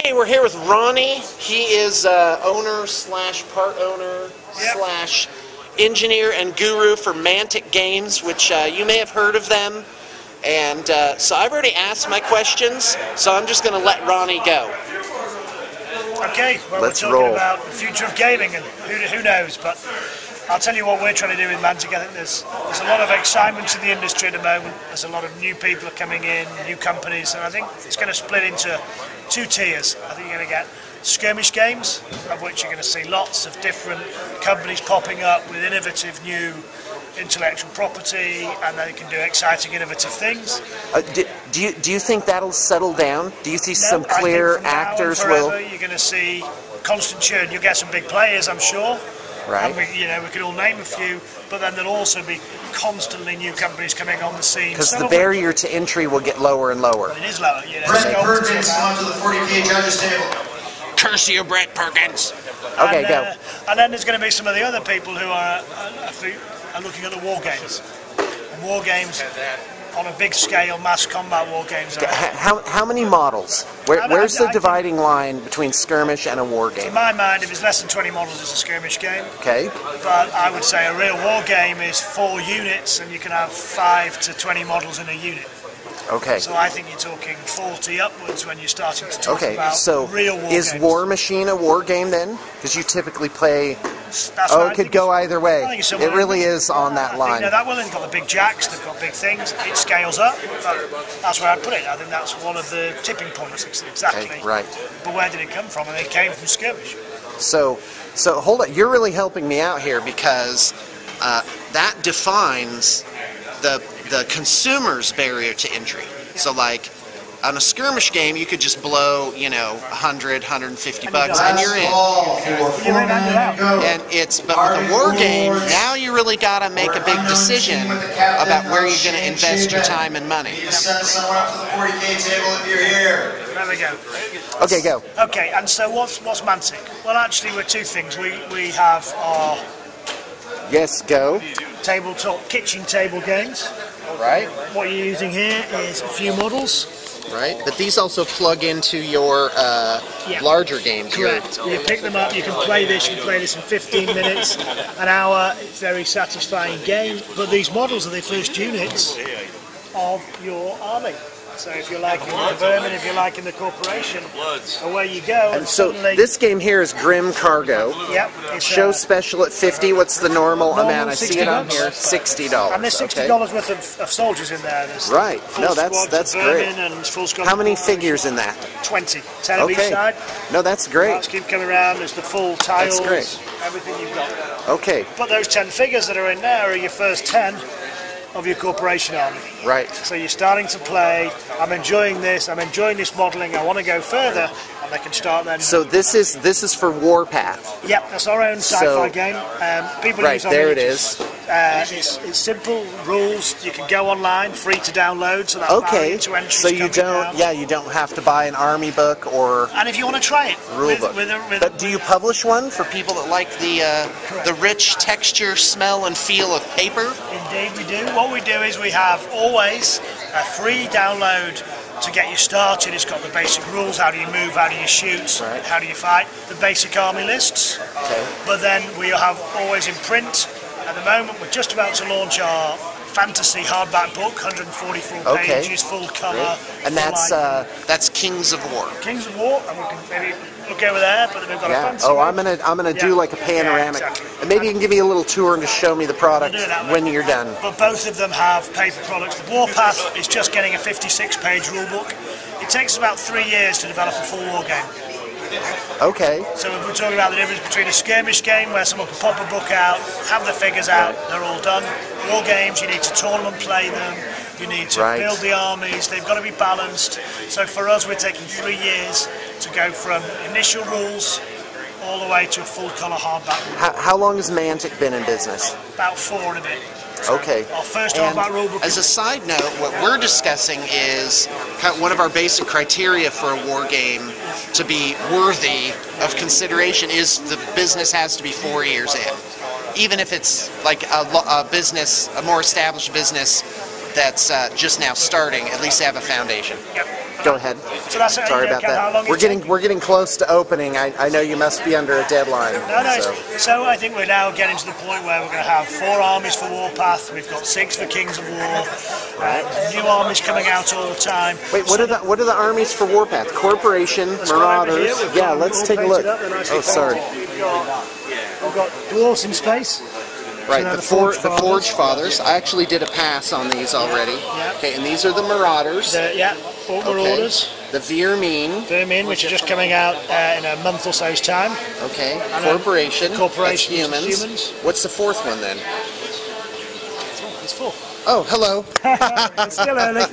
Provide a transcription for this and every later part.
Hey, we're here with Ronnie. He is owner slash part owner slash engineer and guru for Mantic Games, which you may have heard of them. And so I've already asked my questions, so I'm just going to let Ronnie go. Okay, well, Let's we're talking roll. about the future of gaming, and who knows, but I'll tell you what we're trying to do with Mantic. I think there's a lot of excitement in the industry at the moment. There's a lot of new people coming in, new companies, and I think it's going to split into two tiers. I think you're going to get skirmish games, of which you're going to see lots of different companies popping up with innovative new intellectual property, and they can do exciting, innovative things. Do you think that'll settle down? Do you see some clear actors will? You're going to see constant churn. You'll get some big players, I'm sure. Right. And we could all name a few, but then there'll also be constantly new companies coming on the scene. Because the barrier to entry will get lower and lower. It is lower. You know, Brett Perkins onto the 40K judges table. Curse you, Brett Perkins. And, Okay, go. And then there's going to be some of the other people who are looking at the war games. War games on a big scale, mass combat war games. How many models? Where's the dividing line between skirmish and a war game? In my mind, if it's less than 20 models, it's a skirmish game. Okay. But I would say a real war game is 4 units, and you can have 5 to 20 models in a unit. Okay. So I think you're talking 40 upwards when you're starting to talk Okay, about so real war is games. War Machine a war game then? Because you typically play... That's Oh, what I it could think go it's- either I way. think it's It somewhere really in- is on that line. That one, they've got the big jacks, they've got big things, it scales up. That's where I'd put it. I think that's one of the tipping points, exactly. Okay, right. But where did it come from? And it came from skirmish. So hold on. You're really helping me out here because that defines the consumer's barrier to entry. So like on a skirmish game, you could just blow, you know, 100, 150 bucks and you're in. And but with a war game, now you really got to make a big decision about where you're going to invest your time and money. Send someone up to the 40K table if you're here. There we go. Okay, go. Okay, and so what's Mantic? Well, actually, we're two things. We have our Yes, go. tabletop kitchen table games. Right. What you're using here is a few models. Right, but these also plug into your larger games. Correct. You pick them up, you can play this in 15 minutes, an hour. It's a very satisfying game, but these models are the first units of your army. So if you're liking the vermin, if you're liking the corporation, away you go. And so this game here is Grim Cargo. Yep. It's Show special at 50. What's the normal amount? I see it on $60. here. $60. And there's $60 worth of soldiers in there. There's Right. full No, squads that's of great. vermin and full squads How of many corporation. figures in that? 20. 10 of each Okay. side. No, that's great. Let's keep coming around. There's the full tiles. That's great. Everything you've got. Okay. But those 10 figures that are in there are your first 10 of your corporation army. Right. So you're starting to play, I'm enjoying this modelling, I want to go further, and they can start then. So this is for Warpath. Yep, that's our own sci-fi So- game. People Right, use our there it miniatures. It's simple rules. You can go online, free to download, so that's Okay. barrier to entry. So you don't have to buy an army book or And if you want to try it, rule book. with But do you publish one for people that like the rich texture, smell, and feel of paper? Indeed we do. What we do is we have always a free download to get you started. It's got the basic rules, how do you move, how do you shoot, Right. how do you fight, the basic army lists. Okay. But then we have always in print. At the moment we're just about to launch our fantasy hardback book, 144 Okay. pages, full colour. And that's Kings of War. Kings of War, and we can maybe look over there, but then we've got a Yeah. fantasy Oh, one. I'm gonna do like a panoramic, Yeah, exactly. and maybe you can give me a little tour and just show me the product We'll do it that way. when you're done. But both of them have paper products. The Warpath is just getting a 56-page rulebook. It takes about 3 years to develop a full war game. Okay. So if we're talking about the difference between a skirmish game where someone can pop a book out, have the figures out, they're all done. War games, you need to tournament play them, you need to Right. build the armies, they've got to be balanced. So for us, we're taking 3 years to go from initial rules all the way to a full colour hardback. How long has Mantic been in business? About 4 and a bit. Okay. Our first And hardback rulebook. as a side note, what we're discussing is kind of one of our basic criteria for a war game to be worthy of consideration is the business has to be 4 years in. Even if it's like a more established business that's just now starting, at least have a foundation. Yep. Go ahead. So that's it. Sorry about that. We're getting close to opening. I know you must be under a deadline. No. So I think we're now getting to the point where we're going to have 4 armies for Warpath. We've got 6 for Kings of War. New armies coming out all the time. Wait, what are the armies for Warpath? Corporation, Marauders. Yeah, let's take a look. Oh, sorry. We've got Dwarves in Space. Right, the Forge Fathers. I actually did a pass on these already. Yeah. Okay, and these are the Marauders. All Marauders. The Vermine, which are just coming out in a month or so's time. Okay, Corporation. Corporation. That's humans. What's the 4th one then? It's 4. Oh, hello. It's still early.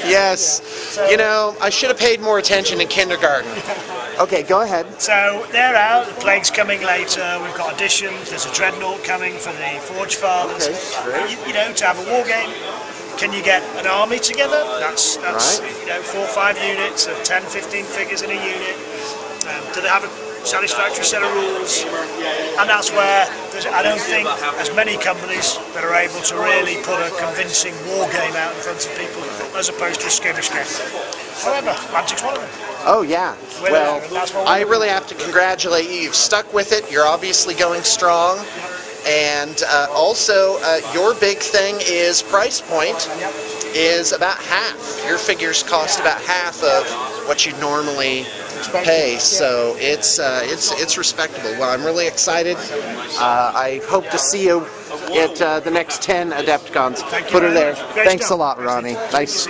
Yes. You know, I should have paid more attention in kindergarten. Okay, go ahead. So they're out. The Plague's coming later. We've got additions. There's a Dreadnought coming for the Forge Fathers. Okay, you know, to have a war game, can you get an army together? That's right. You know, 4 or 5 units of 10, 15 figures in a unit. Do they have a satisfactory set of rules? And that's where I don't think there's many companies that are able to really put a convincing war game out in front of people as opposed to a skirmish game. However, Mantic's one of them. Oh yeah. Well, I really have to congratulate you. You've stuck with it. You're obviously going strong. And also, your big thing is price point is about half. Your figures cost about half of what you normally pay, so it's respectable. Well, I'm really excited. I hope to see you at the next 10 Adepticons. Put her there. Thanks a lot, Ronnie. Nice.